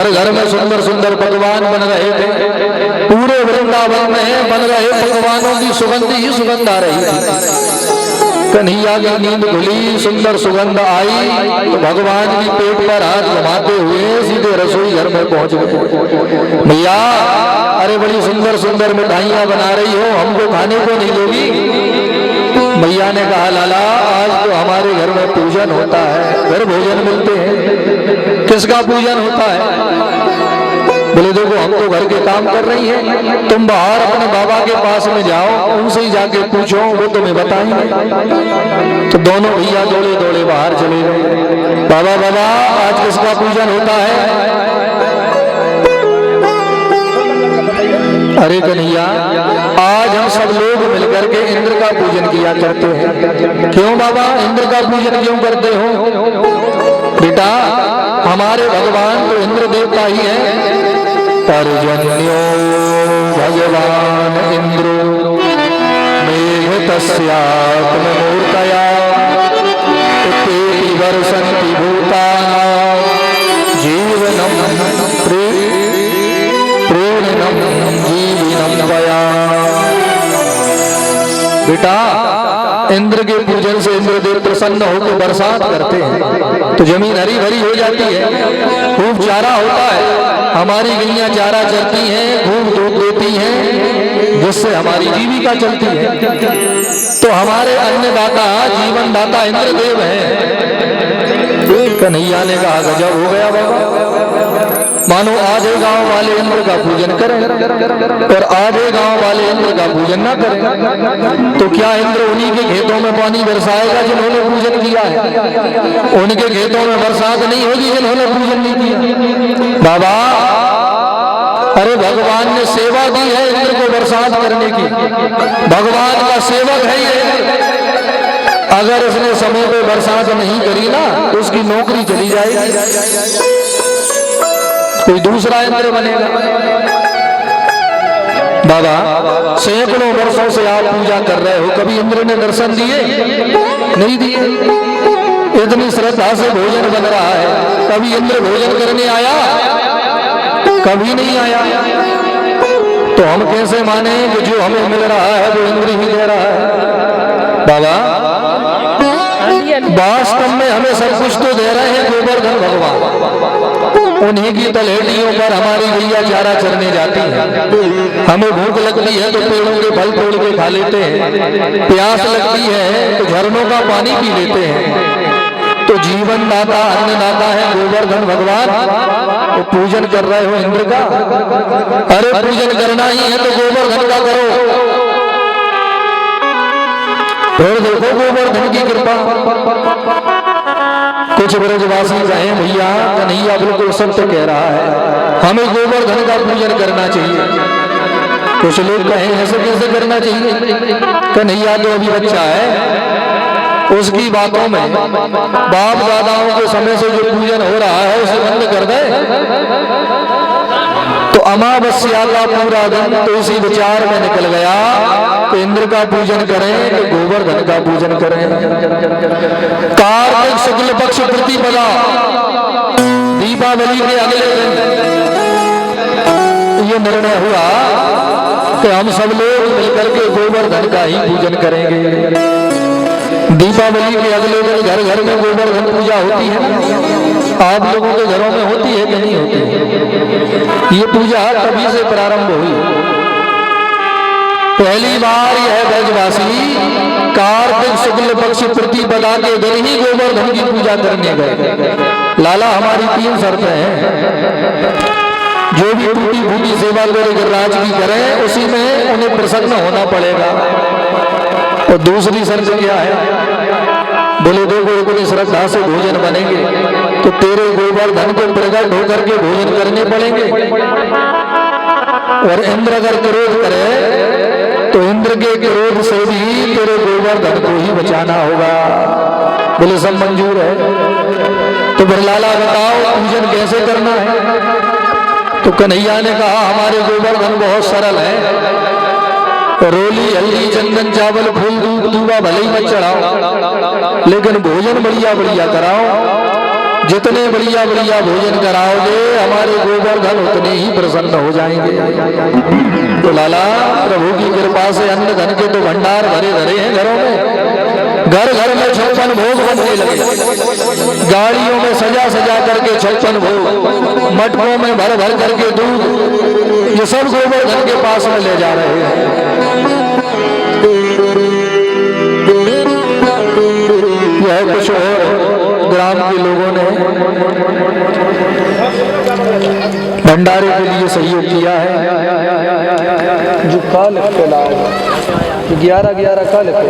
घर में सुंदर सुंदर पकवान बन रहे थे। पूरे वृंदावन में बन रहे पकवानों की सुगंध ही सुगंध आ रही थी। कन्हैया की नींद खुली, सुंदर सुगंध आई तो भगवान की पेट पर हाथ घुमाते हुए सीधे रसोई घर में पहुंच गए। भैया, अरे बड़ी सुंदर सुंदर मिठाइयां बना रही हो, हमको खाने को नहीं दोगी? भैया ने कहा, लाला आज तो हमारे घर में पूजन होता है, घर भोजन मिलते हैं। किसका पूजन होता है? बोले देखो हम तो घर के काम कर रही है, तुम बाहर अपने बाबा के पास में जाओ, उनसे ही जाके पूछो, वो तुम्हें बताएंगे। तो दोनों भैया दौड़े दौड़े बाहर चले गए। बाबा बाबा आज किसका पूजन होता है? अरे कन्हैया, आज हम सब लोग मिलकर के इंद्र का पूजन किया करते हैं। क्यों बाबा, इंद्र का पूजन क्यों करते हो? बेटा, हमारे भगवान तो इंद्र देवता ही है। पर्जन्यो भगवान इंद्रो मेघ तस्यात्ममूर्तया तेति वर्षन्ति भूतानां जीवनं प्रेरणं जीवनं वया। बेटा, इंद्र के पूजन से इंद्रदेव प्रसन्न होकर बरसात करते हैं तो जमीन हरी भरी हो जाती है, खूब चारा होता है, हमारी गैया चारा चरती हैं, खूब दूध देती हैं, जिससे हमारी जीविका चलती है। तो हमारे अन्नदाता जीवन दाता इंद्रदेव है। कन्हैया ने कहा, गजब हो गया बाबा, मानो आधे गांव वाले इंद्र का पूजन करें और आधे गांव वाले इंद्र का पूजन ना करें तो क्या इंद्र उन्हीं के खेतों में पानी बरसाएगा जिन्होंने पूजन किया है? उनके खेतों में बरसात नहीं होगी जिन्होंने पूजन नहीं किया। बाबा, अरे भगवान ने सेवा दी है इंद्र को बरसात करने की, भगवान का सेवक है ये। अगर उसने समय पे बरसात नहीं करी ना तो उसकी नौकरी चली जाएगी, कोई दूसरा इंद्र बनेगा। बाबा, सैकड़ों वर्षों से आप पूजा कर रहे हो, कभी इंद्र ने दर्शन दिए? नहीं दिए। इतनी श्रद्धा से भोजन बन रहा है, कभी इंद्र भोजन करने आया? कभी नहीं आया। तो हम कैसे माने कि जो हमें मिल रहा है वो इंद्र ही दे रहा है? बाबा, वास्तव में हमें सब कुछ तो दे रहे हैं गोवर्धन भगवान। उन्हीं की तलहटियों पर हमारी गैया चारा चरने जाती है। हमें भूख लगती है तो पेड़ों के फल तोड़ के खा लेते हैं, प्यास लगती है तो झरनों का पानी पी लेते हैं। तो जीवन दाता अन्नदाता है गोवर्धन भगवान। तो पूजन कर रहे हो इंद्र का? अरे पूजन करना ही है तो गोवर्धन का करो। और देखो गोवर्धन की कृपा। कुछ ब्रजवासी कहें, भैया कन्हैया बिल्कुल सत्य कह रहा है, हमें गोवर्धन का पूजन करना चाहिए। कुछ लोग कहें, ऐसे कैसे करना चाहिए? कन्हैया तो अभी बच्चा है, उसकी बातों में बाप दादाओं के समय से जो पूजन हो रहा है उसे बंद कर दे। तो अमावस्या का पूरा दिन तो इसी विचार में निकल गया कि इंद्र का पूजन करें कि गोवर्धन का पूजन करें। कार्तिक शुक्ल पक्ष प्रतिपदा दीपावली के अगले दिन ये निर्णय हुआ कि हम सब लोग मिलकर के गोवर्धन का ही पूजन करेंगे। दीपावली के अगले दिन घर घर में गोवर्धन पूजा होती है। आप लोगों के घरों में होती है कि नहीं होती? ये पूजा तभी से प्रारंभ हुई। पहली बार यह ब्रजवासी कार्तिक शुक्ल पक्ष प्रतिपदा के दिन ही गोवर्धन की पूजा करने गए। लाला, हमारी 3 शर्तें हैं, जो भी टूटी फूटी सेवा करे गिरिराज की करें, उसी में उन्हें प्रसन्न होना पड़ेगा। और दूसरी शर्त क्या है? बोले देखो, इतनी श्रद्धा से भोजन बनेंगे तो तेरे गोवर्धन को प्रकट होकर के भोजन करने पड़ेंगे। और इंद्र अगर क्रोध करे तो इंद्र के क्रोध से भी तेरे गोवर्धन को ही बचाना होगा। बोले सब मंजूर है। तो फिर लाला बताओ पूजन कैसे करना है? तो कन्हैया ने कहा, हमारे गोवर्धन बहुत सरल है, रोली हल्दी चंदन चावल फूल दूध दूबा भले ही मत चढ़ाओ, लेकिन भोजन बढ़िया बढ़िया कराओ। जितने बढ़िया बढ़िया भोजन कराओगे हमारे गोवर्धन उतने ही प्रसन्न हो जाएंगे। तो लाला प्रभु की कृपा से अन्न धन के तो भंडार भरे भरे हैं घरों में, घर घर में 56 भोग बनने लगे, गाड़ियों में सजा सजा करके 56 भोग, मटकों में भर भर करके दूध, ये सब गोवर्धन के पास में ले जा रहे हैं। यह कुछ और ग्राम के लोगों ने भंडारे के लिए सहयोग किया है। जो काल 11 का लिखे